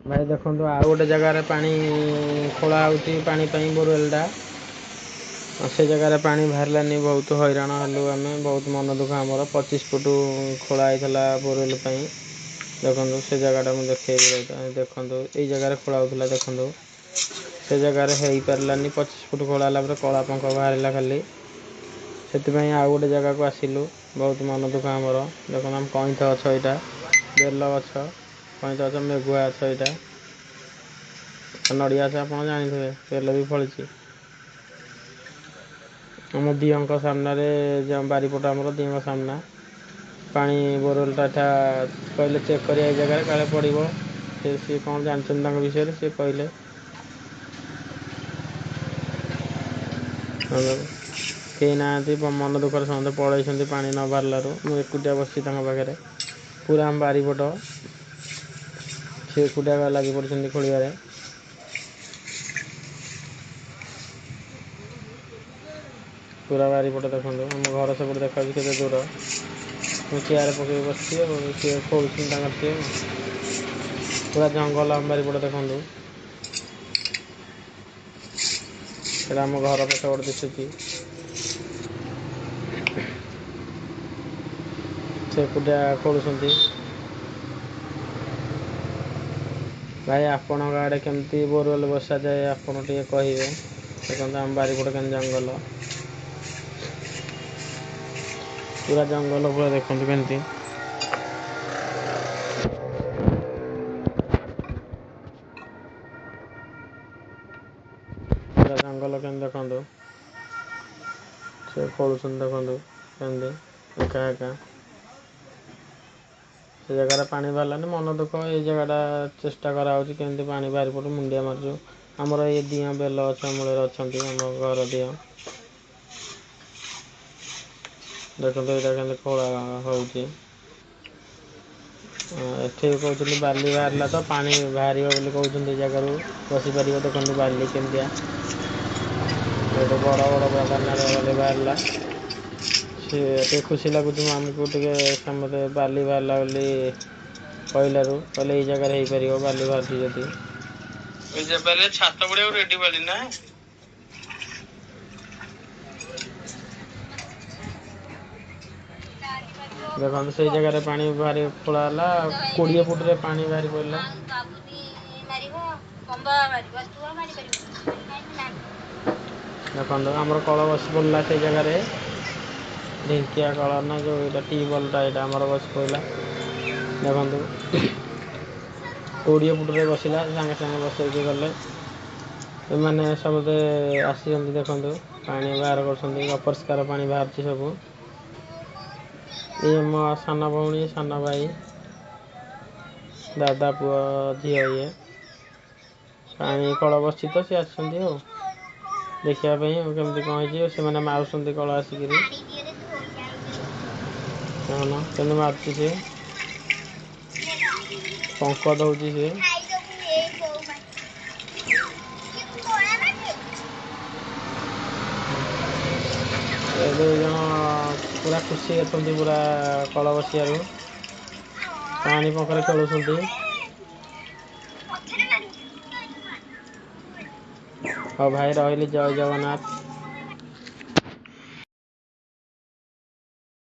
भाई देखो आउ गोटे जगार पानी खोला पानी बोरवेलटा से जगार पानी बाहरलानी बहुत हैरान हलु आम बहुत मन दुख आमर 25 फुट खोला होता बोरवेल देखो से जगटा मुझे देखे देखो ये जगार खोला होता देखो से जगार हो पारानी 25 फुट खोला कला पंख बाहर खाली से आउ गोटे जगह को आसिलु बहुत मन दुख आमर देखो आम कईथ गछ यहाँ बेल गछ कईथ गछ मेघुआ गछ यहाँ नड़िया गछ आप जानते बेल भी फली आम दियों सामने बारिपट आम दियों सामना पानी बोरवेलटा कहले चेक कर जगह काले पड़ो सी कौन जानते विषय सी कहले कई ना मन दुखर समस्त पलि पानी न बाहर मुझे एकुटिया बस पाखे पूरा आम बारिपट सी एकुटिया लगी पड़ते खोलिया पूरा बारिपट देखो आम घर सब देखा के दूर मुझे चेयर पकड़ बस सी खोल सी पूरा जंगल आम बारिपट देखो आम घर पछपट दिशुची से एकुटिया खोलुंट भाई आपण आड़े केमती बोरवेल बसा जाए आपड़ टे कहे देखते आम बारिपट के जंगल पूरा जंगल पूरा देखते केमती पूरा जंगल के देखो से खोलुं देखो कमी एका एका से जगह पानी बाहरलानी मन दुख ये जगहटा चेष्टा कराऊँगी केमती पानी बाहर मुंडिया मार्चु आमर ये दिं बेल गछ मूल अच्छा आम घर दिं देखो यहाँ के खोला होती एठे कहते बाली बाहर तो पानी बाहर कहते जगार बसीपर देखते बाली केमतिया बड़ बड़ बाली बाहर सी खुशी लगुच आमको टे समझे बाली बाहरला कहलू कहले ये जगह हो पार बाली बाहर छात पड़ा रेडी बाली ना देखो से जगह पानी बाहर खोला 20 फुट रे पानी बाहर पड़ा देखो आमर कल बस पड़ा से जगह ढिंकिया कल ना जो ट्यूबवेलटा यहाँ आमर बस पड़ा देखो 20 फुट रे बसला सागे सागे बसैक गले मैंने समझे आसी देखो पानी बाहर कर अपरिष्कार पानी बाहर सब ये मो सान भौणी सान भाई दादा पुआ झी ये पानी कल बस तो सी आस देखापी कमी कौन से मारुंट कल आसिक कमी मार्च सी पंख दौर सी पूरा खुशी अच्छे पूरा कल बसियारू पानी पंखे खेलुंट हाँ भाई रही जय जगन्नाथ।